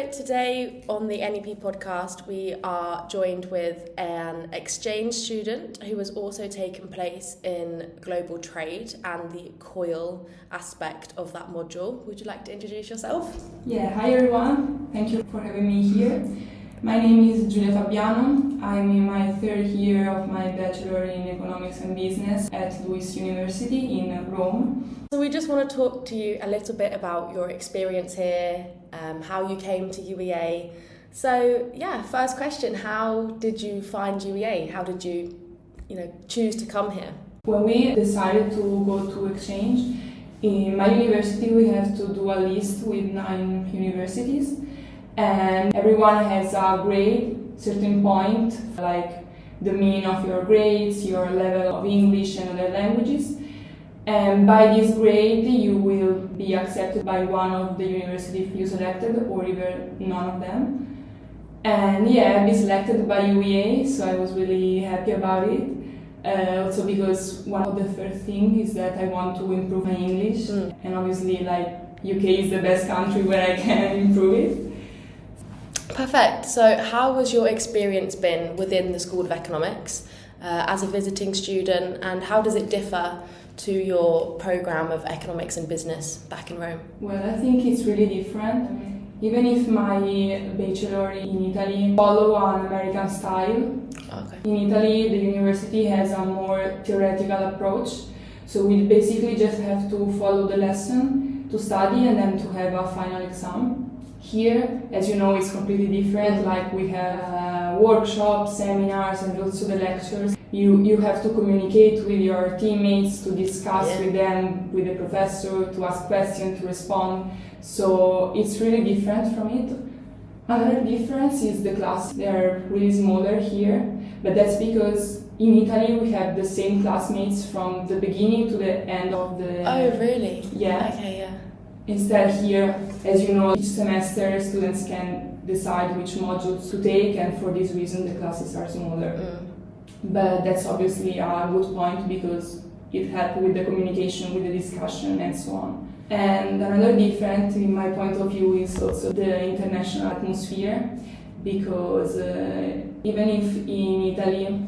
So today on the NEP podcast, we are joined with an exchange student who has also taken place in global trade and the COIL aspect of that module. Would you like to introduce yourself? Yeah, hi everyone. Thank you for having me here. My name is Giulia Fabiano. I'm in my third year of my Bachelor in Economics and Business at Lewis University in Rome. So we just want to talk to you a little bit about your experience here, how you came to UEA. So yeah, first question, how did you find UEA? How did you choose to come here? When we decided to go to exchange, in my university we have to do a list with 9 universities. And everyone has a grade, certain point, like the mean of your grades, your level of English and other languages. And by this grade, you will be accepted by one of the universities you selected, or even none of them. And yeah, I've been selected by UEA, so I was really happy about it. Also because one of the first things is that I want to improve my English. And obviously, UK is the best country where I can improve it. Perfect. So how has your experience been within the School of Economics as a visiting student, and how does it differ to your programme of Economics and Business back in Rome? Well, I think it's really different. Even if my bachelor in Italy follow an American style, in Italy the university has a more theoretical approach. So we basically just have to follow the lesson, to study, and then to have a final exam. Here, as you know, it's completely different. Like we have workshops, seminars, and also the lectures. You have to communicate with your teammates, to discuss with them, with the professor, to ask questions, to respond. So it's really different from it. Another difference is the class. They are really smaller here, but that's because in Italy we have the same classmates from the beginning to the end of the... Oh, really? Yeah. Okay, yeah. Instead here, as you know, each semester students can decide which modules to take, and for this reason the classes are smaller. But that's obviously a good point because it helps with the communication, with the discussion and so on. And another difference in my point of view is also the international atmosphere, because even if in Italy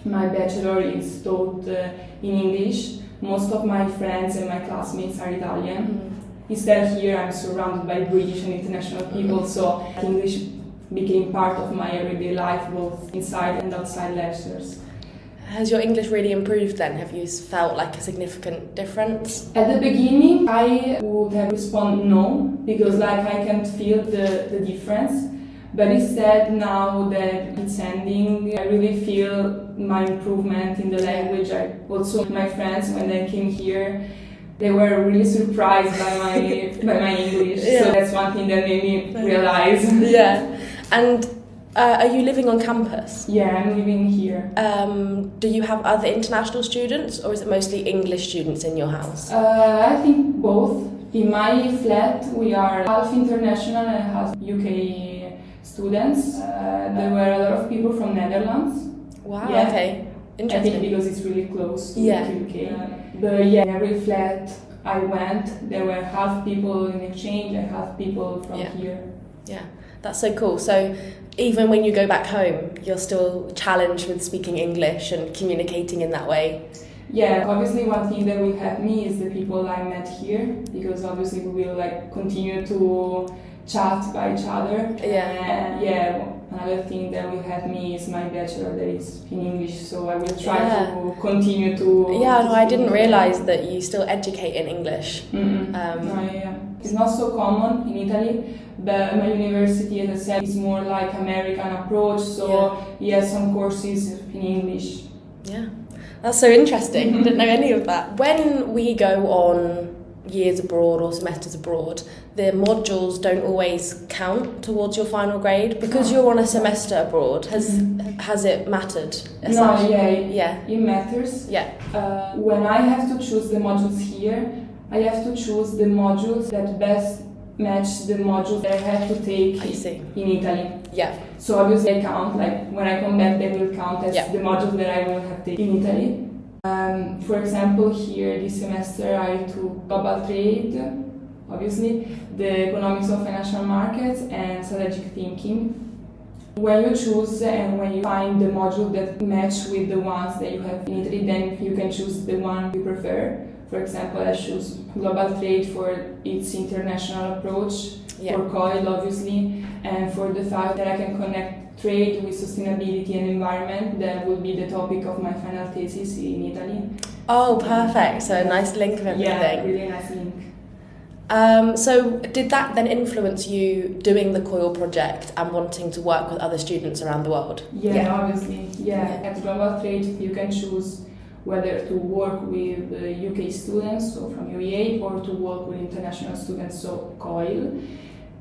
my bachelor is taught in English, most of my friends and my classmates are Italian. Instead here I'm surrounded by British and international people, so English became part of my everyday life, both inside and outside lectures. Has your English really improved then? Have you felt like a significant difference? At the beginning I would have responded no, because I can't feel the difference. But instead, now that it's ending, I really feel my improvement in the language. Also, my friends, when they came here, they were really surprised by my English. Yeah. So that's one thing that made me realize. Yeah. And are you living on campus? Yeah, I'm living here. Do you have other international students, or is it mostly English students in your house? I think both. In my flat, we are half international and half UK students. There were a lot of people from Netherlands. Wow, yeah. Okay. Interesting. I think because it's really close to UK. But yeah, in every flat I went, there were half people in exchange and half people from here. Yeah, that's so cool. So even when you go back home, you're still challenged with speaking English and communicating in that way? Yeah, obviously one thing that will help me is the people I met here, because obviously we will continue to chat by each other. And another thing that will help me is my bachelor that is in English, so I will try to continue to... Yeah, no, I didn't realise that you still educate in English. It's not so common in Italy, but my university, as I said, is more like American approach, so yes, some courses in English. Yeah, that's so interesting. I didn't know any of that. When we go on years abroad or semesters abroad, the modules don't always count towards your final grade because you're on a semester abroad. Has it mattered? No, it matters. Yeah. When I have to choose the modules here, I have to choose the modules that best match the modules that I have to take in Italy. Yeah. So obviously I count, when I come back they will count as the modules that I will have taken in Italy. For example, here this semester I took global trade, obviously, the economics of financial markets, and strategic thinking. When you choose and when you find the module that match with the ones that you have in Italy, then you can choose the one you prefer. For example, I choose global trade for its international approach, for COIL obviously, and for the fact that I can connect trade with sustainability and environment. That will be the topic of my final thesis in Italy. Oh, perfect. So a nice link of everything. Yeah, really nice link. So did that then influence you doing the COIL project and wanting to work with other students around the world? Yeah. Obviously. Yeah. At Global Trade, you can choose whether to work with UK students, so from UEA, or to work with international students, so COIL.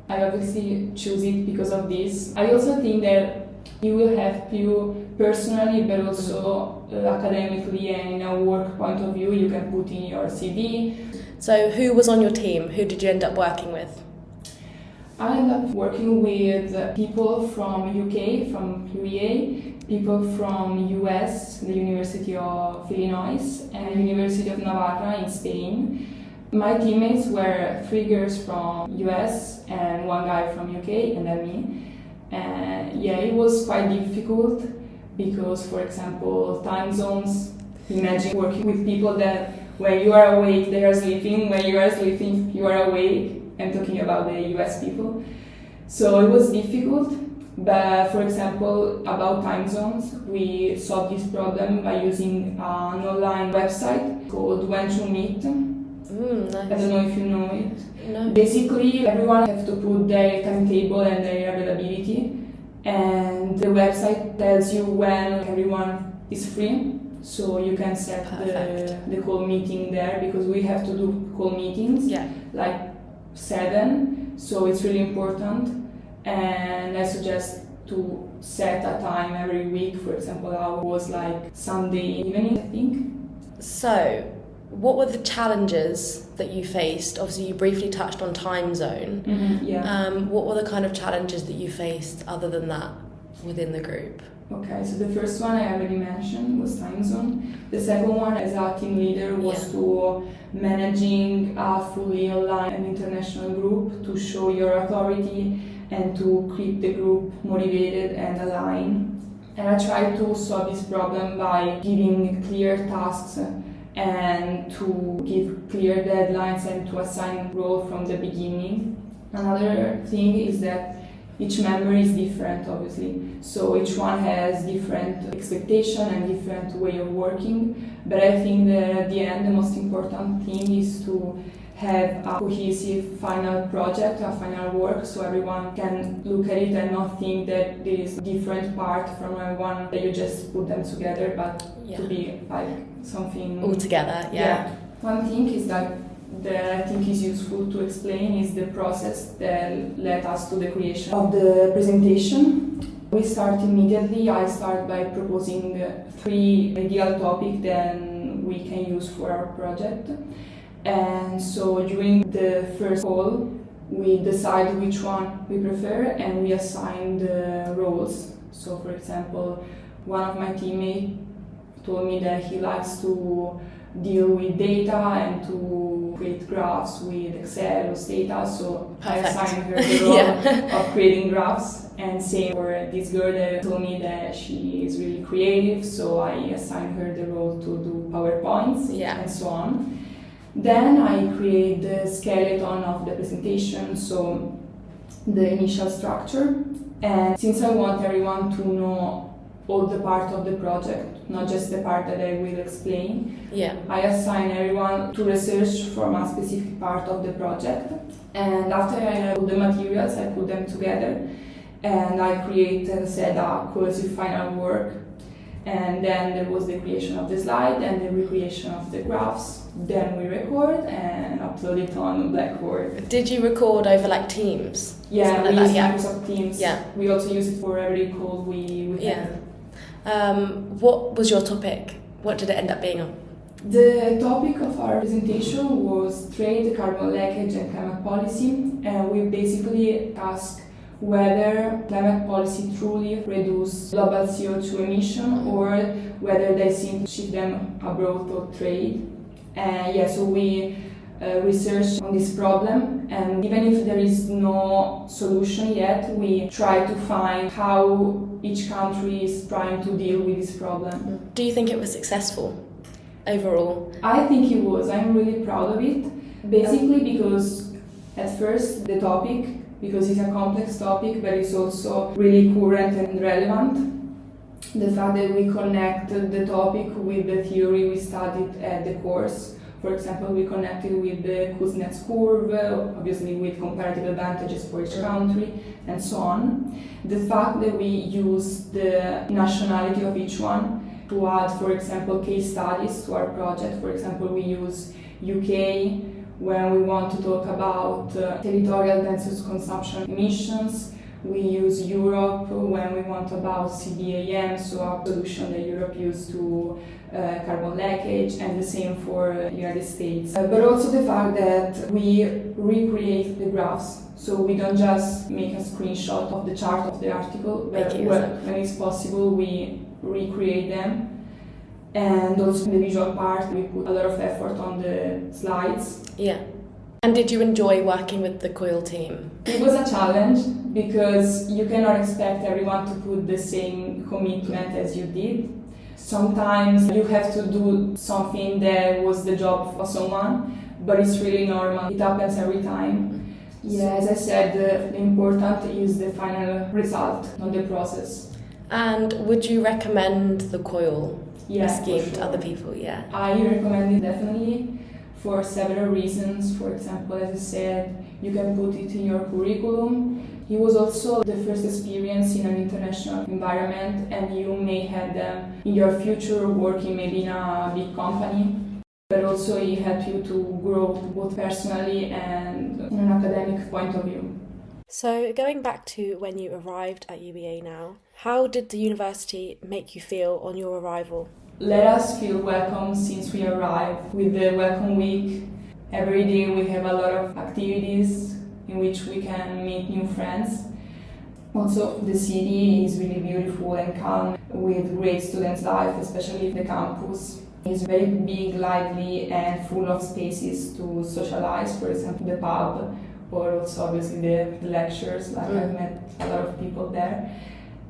I obviously choose it because of this. I also think that it will help you personally, but also academically and in a work point of view. You can put in your CV. So who was on your team? Who did you end up working with? I ended up working with people from UK, from UEA, people from US, the University of Illinois, and University of Navarra in Spain. My teammates were 3 girls from US and 1 guy from UK, and then me. And it was quite difficult because, for example, time zones. Imagine working with people that when you are awake, they are sleeping. When you are sleeping, you are awake. I'm talking about the US people. So it was difficult. But for example, about time zones, we solved this problem by using an online website called When to Meet. Nice. I don't know if you know it. No. Basically, everyone has to put their timetable and their availability. And the website tells you when everyone is free. So you can set the call meeting there, because we have to do call meetings, like 7, so it's really important. And I suggest to set a time every week. For example, I was like Sunday evening, I think. So, what were the challenges that you faced? Obviously, you briefly touched on time zone. What were the kind of challenges that you faced other than that within the group? Okay, so the first one I already mentioned was time zone. The second one, as a team leader, was to managing a fully online and international group, to show your authority and to keep the group motivated and aligned. And I tried to solve this problem by giving clear tasks and to give clear deadlines and to assign role from the beginning. Another thing is that each member is different, obviously, so each one has different expectation and different way of working, but I think that at the end the most important thing is to have a cohesive final project, a final work, so everyone can look at it and not think that there is different part from everyone, that you just put them together, but to be like something all together. One thing is that I think is useful to explain is the process that led us to the creation of the presentation. We start immediately. I start by proposing 3 ideal topics that we can use for our project. And so during the first call, we decide which one we prefer and we assign the roles. So for example, one of my teammates told me that he likes to deal with data and to create graphs with Excel or data, so I assigned her the role of creating graphs. And same for this girl that told me that she is really creative, so I assigned her the role to do PowerPoints and so on. Then I create the skeleton of the presentation, so the initial structure. And since I want everyone to know all the part of the project, not just the part that I will explain, I assign everyone to research from a specific part of the project. And after I have all the materials, I put them together and I create, as I said, a cohesive final work. And then there was the creation of the slide and the recreation of the graphs. Then we record and upload it on Blackboard. Did you record over like Teams? Yeah, we use Microsoft Teams. We also use it for every call we have. What was your topic? What did it end up being on? The topic of our presentation was trade, carbon leakage and climate policy, and we basically asked whether climate policy truly reduces global CO2 emission or whether they simply shift them abroad for trade. So we research on this problem, and even if there is no solution yet, we try to find how each country is trying to deal with this problem. Do you think it was successful overall? I think it was. I'm really proud of it. Basically because at first the topic, because it's a complex topic, but it's also really current and relevant. The fact that we connected the topic with the theory we studied at the course. For example, we connected with the Kuznets curve, obviously with comparative advantages for each country, and so on. The fact that we use the nationality of each one to add, for example, case studies to our project. For example, we use UK when we want to talk about territorial density consumption emissions. We use Europe when we want about CBAM, so a solution that Europe used to carbon leakage, and the same for the United States. But also the fact that we recreate the graphs, so we don't just make a screenshot of the chart of the article, but when it's possible we recreate them. And also in the visual part we put a lot of effort on the slides. Yeah. And did you enjoy working with the COIL team? It was a challenge because you cannot expect everyone to put the same commitment as you did. Sometimes you have to do something that was the job for someone, but it's really normal. It happens every time. Yeah, as I said, the important is the final result, not the process. And would you recommend the COIL scheme for sure to other people? Yeah. I recommend it definitely for several reasons. For example, as I said, you can put it in your curriculum. It was also the first experience in an international environment, and you may have them in your future working maybe in a big company. But also it helps you to grow both personally and in an academic point of view. So going back to when you arrived at UBA now, how did the university make you feel on your arrival? Let us feel welcome since we arrived. With the Welcome Week, every day we have a lot of activities in which we can meet new friends. Also, the city is really beautiful and calm with great student life, especially the campus. It's very big, lively and full of spaces to socialize, for example the pub, or also obviously the lectures, like I've met a lot of people there.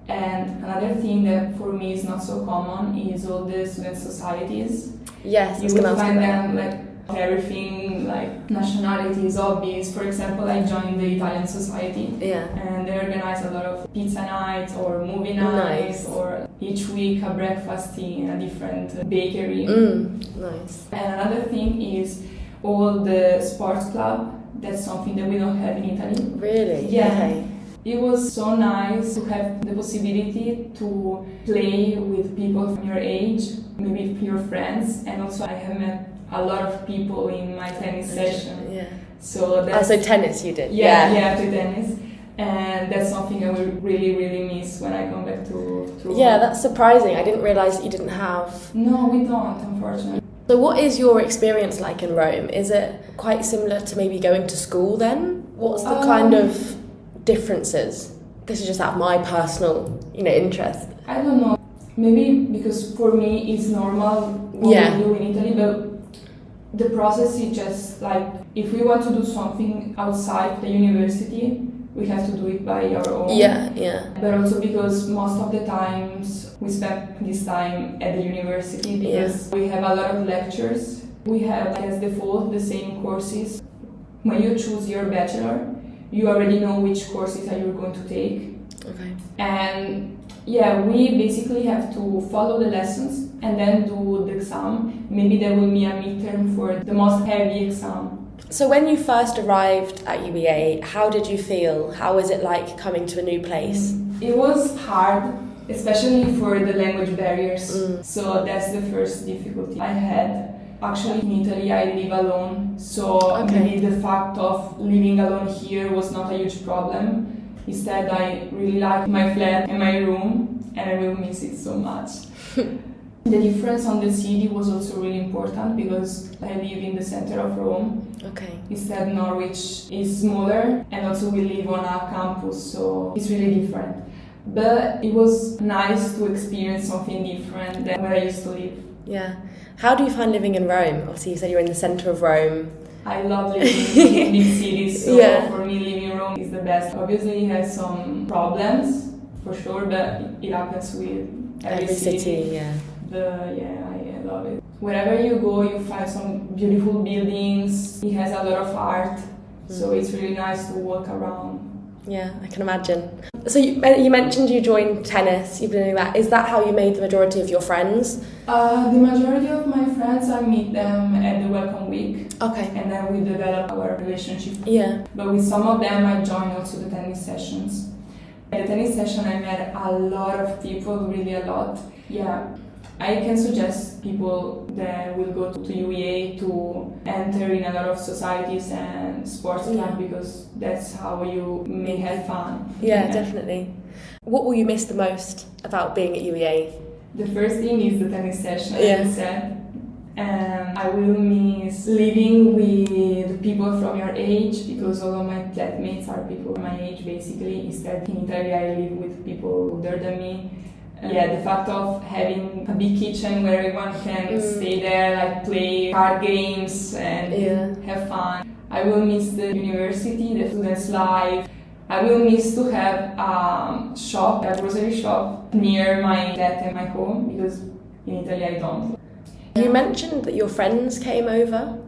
And another thing that for me is not so common is all the student societies. Yes, you will find them like everything, like nationalities, hobbies. For example, I joined the Italian society, and they organize a lot of pizza nights or movie nights, or each week a breakfast in a different bakery. Nice. And another thing is all the sports club. That's something that we don't have in Italy. Really? Yeah. Okay. It was so nice to have the possibility to play with people from your age, maybe your friends, and also I have met a lot of people in my tennis session. Yeah. So that's so tennis you did? Yeah, to tennis. And that's something I will really, really miss when I come back to Yeah, that's surprising. I didn't realise that you didn't have... No, we don't, unfortunately. So what is your experience like in Rome? Is it quite similar to maybe going to school then? What's the kind of differences? This is just out of my personal, interest. I don't know. Maybe because for me it's normal what we do in Italy, but the process is just like if we want to do something outside the university, we have to do it by our own. Yeah. But also because most of the times we spend this time at the university because we have a lot of lectures. We have as default the same courses. When you choose your bachelor, you already know which courses are you going to take. Okay. And we basically have to follow the lessons and then do the exam. Maybe there will be a midterm for the most heavy exam. So when you first arrived at UBA, how did you feel? How was it like coming to a new place? It was hard, especially for the language barriers. So that's the first difficulty I had. Actually, in Italy, I live alone, so maybe the fact of living alone here was not a huge problem. Instead, I really like my flat and my room, and I will miss it so much. The difference on the city was also really important because I live in the center of Rome. Okay. Instead, Norwich is smaller, and also we live on a campus, so it's really different. But it was nice to experience something different than where I used to live. Yeah. How do you find living in Rome? Obviously, you said you're in the centre of Rome. I love living in big cities, so Yeah. for me living in Rome is the best. Obviously it has some problems, for sure, but it happens with every city, yeah. I love it. Wherever you go, you find some beautiful buildings. It has a lot of art, so it's really nice to walk around. Yeah, I can imagine. So you mentioned you joined tennis, you've been doing that. Is that how you made the majority of your friends? The majority of my friends, I meet them at the Welcome Week. Okay. And then we develop our relationship. Yeah. But with some of them, I joined also the tennis sessions. At the tennis session, I met a lot of people, really a lot. Yeah. I can suggest people that will go to UEA to enter in a lot of societies and sports clubs because that's how you may have fun. Yeah, definitely. What will you miss the most about being at UEA? The first thing is the tennis session, as I said. And I will miss living with people from your age because all of my flatmates are people my age basically. Instead, in Italy, I live with people older than me. The fact of having a big kitchen where everyone can stay there, like play card games and have fun. I will miss the university, the students' life. I will miss to have a grocery shop near my flat and my home because in Italy I don't. You mentioned that your friends came over.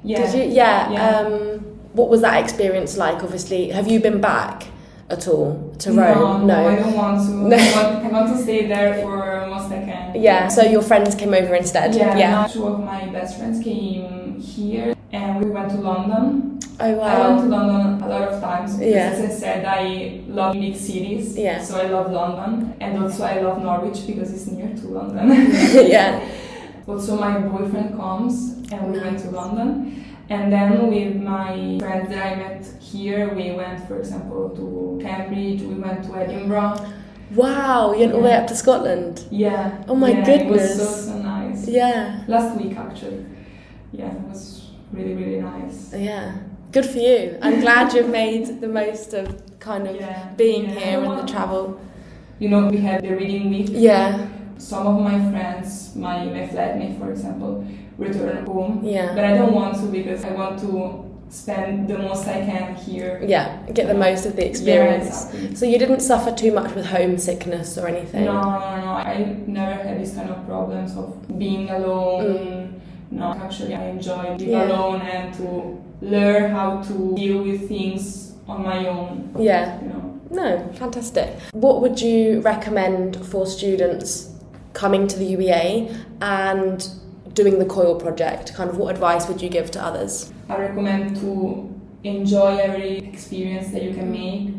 Yeah. Did you? Yeah. What was that experience like? Obviously, have you been back at all to Rome? No, I don't want to. I want to stay there for most I can. Yeah. So your friends came over instead. Yeah. Two of my best friends came here, and we went to London. Oh wow. I went to London a lot of times because, as I said, I love big cities. Yeah. So I love London, and also I love Norwich because it's near to London. Yeah. Also, my boyfriend comes, and we went to London. And then with my friends that I met here, we went, for example, to Cambridge, we went to Edinburgh. Wow, you went all the way up to Scotland? Yeah. Oh my goodness. It was so nice. Yeah. Last week, actually. Yeah, it was really, really nice. Yeah. Good for you. I'm glad you've made the most of kind of being here and the travel. You know, we had the reading week. Yeah. Some of my friends, my flatmate, for example, return home. Yeah. But I don't want to because I want to spend the most I can here. Yeah, get the most of the experience. Yeah, exactly. So you didn't suffer too much with homesickness or anything? No. I never had these kind of problems of being alone. No, actually I enjoy being alone and to learn how to deal with things on my own. Yeah. You know. No, fantastic. What would you recommend for students coming to the UEA and doing the COIL project? Kind of what advice would you give to others? I recommend to enjoy every experience that you can make.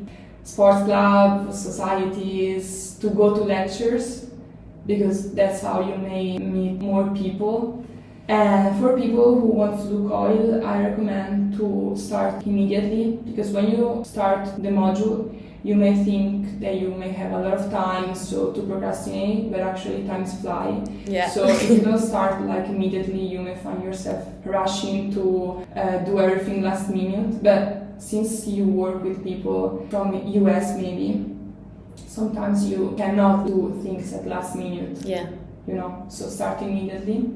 Sports clubs, societies, to go to lectures because that's how you may meet more people. And for people who want to do COIL, I recommend to start immediately because when you start the module, you may think that you may have a lot of time to procrastinate, but actually times fly. Yeah. So if you don't start like immediately, you may find yourself rushing to do everything last minute. But since you work with people from the US maybe, sometimes you cannot do things at last minute. Yeah. You know, so start immediately.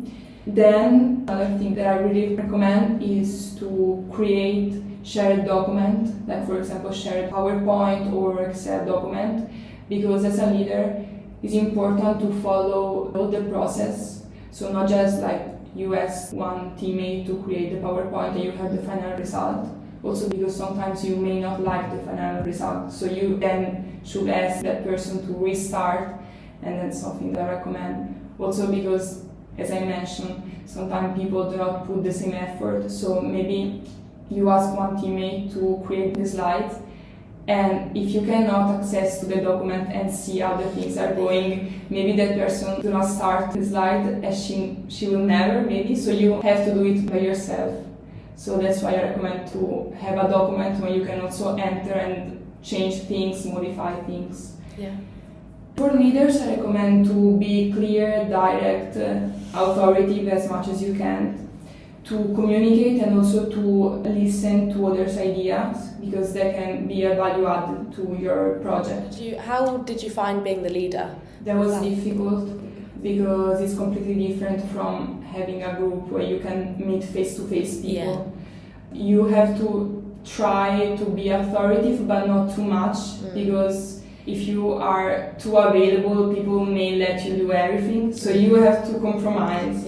Then another thing that I really recommend is to create shared document, like for example shared PowerPoint or Excel document, because as a leader it's important to follow all the process. So not just like you ask one teammate to create the PowerPoint and you have the final result. Also because sometimes you may not like the final result. So you then should ask that person to restart, and that's something that I recommend. Also because, as I mentioned, sometimes people do not put the same effort. So maybe you ask one teammate to create the slides, and if you cannot access to the document and see how the things are going, maybe that person do not start the slide as she will never, maybe, so you have to do it by yourself. So that's why I recommend to have a document where you can also enter and change things, modify things. Yeah. For leaders, I recommend to be clear, direct, authoritative as much as you can, to communicate and also to listen to others' ideas because they can be a value add to your project. How did you find being the leader? That was difficult because it's completely different from having a group where you can meet face-to-face people. You have to try to be authoritative, but not too much, because if you are too available, people may let you do everything. So you have to compromise.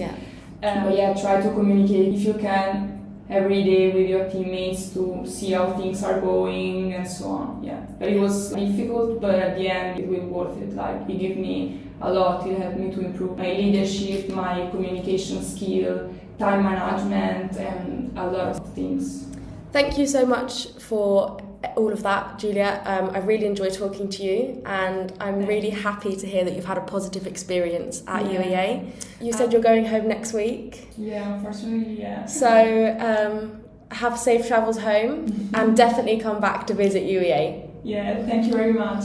Try to communicate if you can every day with your teammates to see how things are going and so on. But it was difficult, but at the end it was worth it. Like, it gave me a lot. It helped me to improve my leadership, my communication skill, time management, and a lot of things. Thank you so much for all of that, Julia. I really enjoyed talking to you, and I'm really happy to hear that you've had a positive experience at UEA. You said you're going home next week. Yeah, unfortunately, yeah. So have safe travels home and definitely come back to visit UEA. Yeah, thank you very much.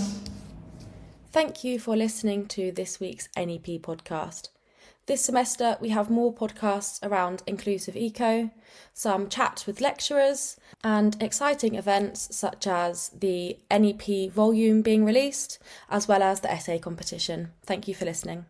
Thank you for listening to this week's NEP podcast. This semester we have more podcasts around inclusive eco, some chats with lecturers, and exciting events such as the NEP volume being released, as well as the essay competition. Thank you for listening.